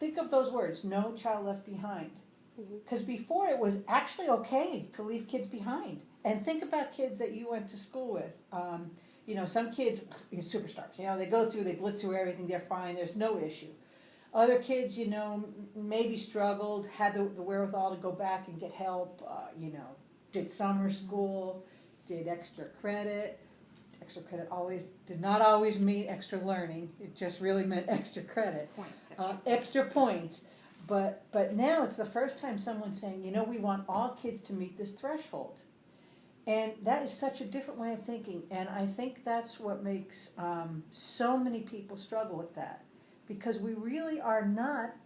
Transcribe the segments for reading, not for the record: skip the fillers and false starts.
think of those words, no child left behind. Because before it was actually okay to leave kids behind. And think about kids that you went to school with. You know, some kids, superstars, you know, they go through, they blitz through everything, they're fine, there's no issue. Other kids, you know, maybe struggled, had the wherewithal to go back and get help, you know, did summer school, did extra credit. Extra credit always did not always mean extra learning. It just really meant extra credit. Extra points. But now it's the first time someone's saying, you know, we want all kids to meet this threshold. And that is such a different way of thinking. And I think that's what makes so many people struggle with that. Because we really are not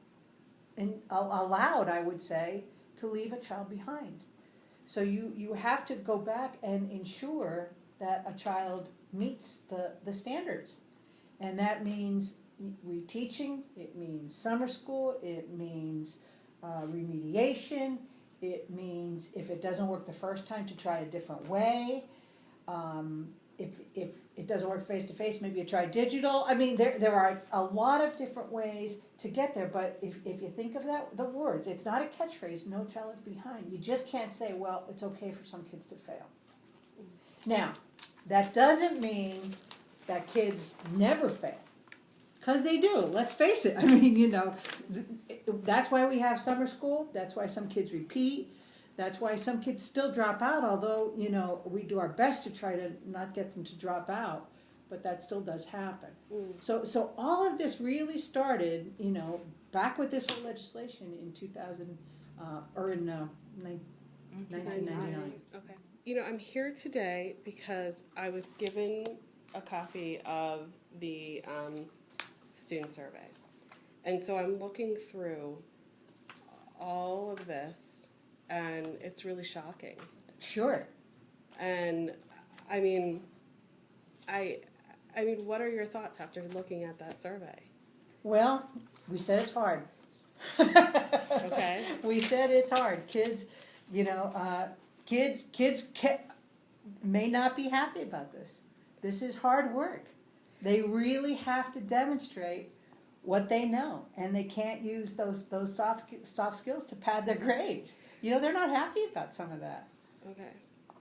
allowed, I would say, to leave a child behind. So you have to go back and ensure that a child meets the standards. And that means reteaching, it means summer school, it means remediation, it means if it doesn't work the first time to try a different way. If it doesn't work face-to-face, maybe you try digital. I mean, there are a lot of different ways to get there, but if you think of the words, it's not a catchphrase, no child left behind. You just can't say, well, it's okay for some kids to fail. Now, that doesn't mean that kids never fail, because they do, let's face it. I mean, you know, that's why we have summer school, that's why some kids repeat, that's why some kids still drop out, although, you know, we do our best to try to not get them to drop out, but that still does happen. So all of this really started, you know, back with this whole legislation in 2000, or in 1999. Okay. You know, I'm here today because I was given a copy of the student survey. And so I'm looking through all of this, and it's really shocking. Sure. And I mean, what are your thoughts after looking at that survey? Well, we said it's hard. Okay. We said it's hard. Kids, you know, kids may not be happy about this. This is hard work. They really have to demonstrate what they know, and they can't use those soft skills to pad their grades. You know, they're not happy about some of that. Okay.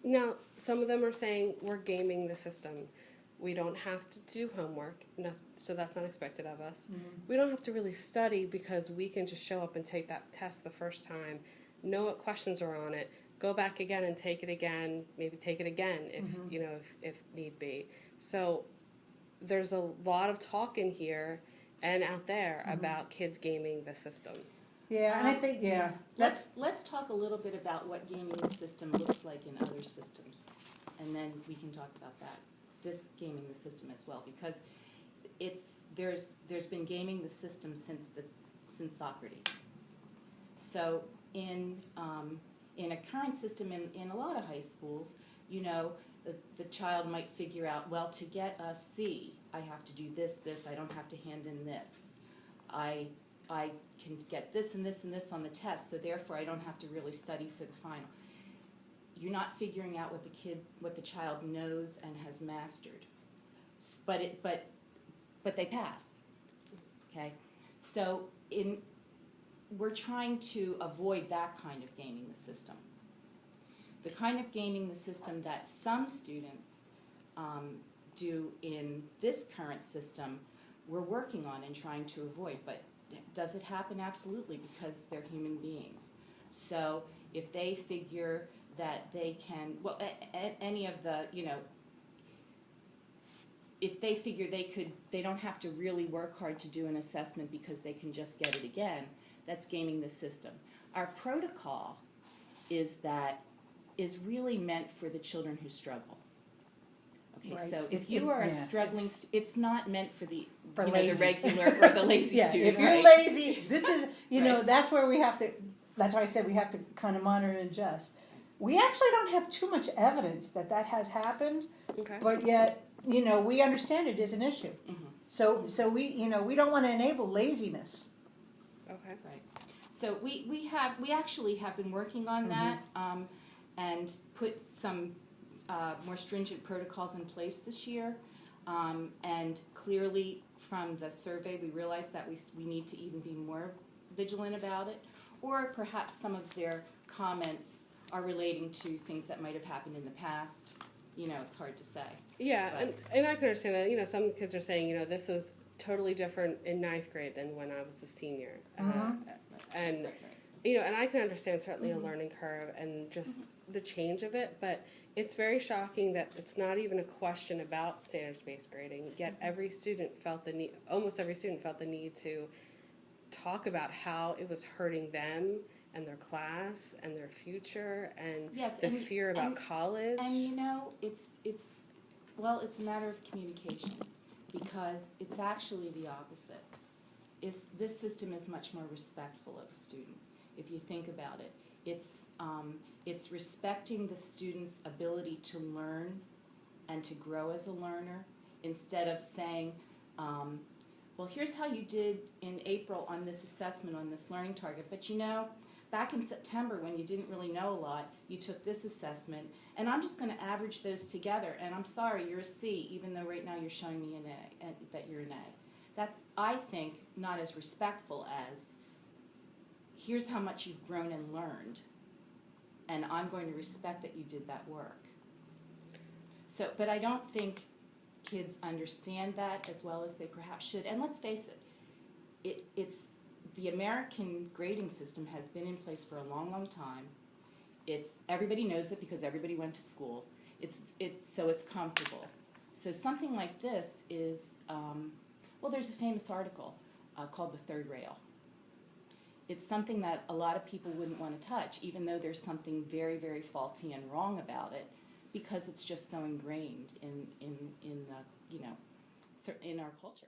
Now, some of them are saying we're gaming the system. We don't have to do homework, no, so that's not expected of us. Mm-hmm. We don't have to really study because we can just show up and take that test the first time, know what questions are on it, go back again and take it again, maybe take it again if you know if need be. So there's a lot of talk in here and out there about kids gaming the system. Yeah, and I think Let's talk a little bit about what gaming the system looks like in other systems, and then we can talk about that. This gaming the system as well, because there's been gaming the system since Socrates. So in a current system in a lot of high schools, you know, the child might figure out, well, to get a C, I have to do this, I don't have to hand in this. I can get this and this and this on the test, so therefore I don't have to really study for the final. You're not figuring out what the child knows and has mastered, but they pass. Okay, so we're trying to avoid that kind of gaming the system. The kind of gaming the system that some students do in this current system, we're working on and trying to avoid. But does it happen? Absolutely, because they're human beings. So if they figure that they can, well, any of the, you know, if they figure they don't have to really work hard to do an assessment because they can just get it again, that's gaming the system. Our protocol is really meant for the children who struggle. Okay, right. So if you are a struggling, it's not meant for the regular or the lazy student. If you're lazy, this is, you know, that's where we have to, that's why I said we have to kind of monitor and adjust. We actually don't have too much evidence that has happened, but yet, you know, we understand it is an issue. So we, you know, we don't want to enable laziness. Okay. Right. So we actually have been working on that and put some more stringent protocols in place this year. And clearly from the survey, we realized that we need to even be more vigilant about it. Or perhaps some of their comments are relating to things that might have happened in the past. You know, it's hard to say. Yeah, But- and I can understand that. You know, some kids are saying, you know, this was totally different in ninth grade than when I was a senior. And, Right. you know, and I can understand certainly a learning curve and just the change of it, but it's very shocking that it's not even a question about standards-based grading, yet every student felt the need, almost every student felt the need to talk about how it was hurting them and their class and their future and Yes, the fear about and- college. And you know, it's a matter of communication, because it's actually the opposite. This system is much more respectful of a student. If you think about it, it's respecting the student's ability to learn and to grow as a learner, instead of saying, well, here's how you did in April on this assessment on this learning target, but you know, back in September when you didn't really know a lot, you took this assessment, and I'm just going to average those together, and I'm sorry, you're a C, even though right now you're showing me an A, that you're an A. That's, I think, not as respectful as, here's how much you've grown and learned, and I'm going to respect that you did that work. So, but I don't think kids understand that as well as they perhaps should. And let's face it, it's the American grading system has been in place for a long, long time. Everybody knows it because everybody went to school. So it's comfortable. So something like this is, well, there's a famous article called The Third Rail. It's something that a lot of people wouldn't want to touch, even though there's something very, very faulty and wrong about it, because it's just so ingrained in our culture.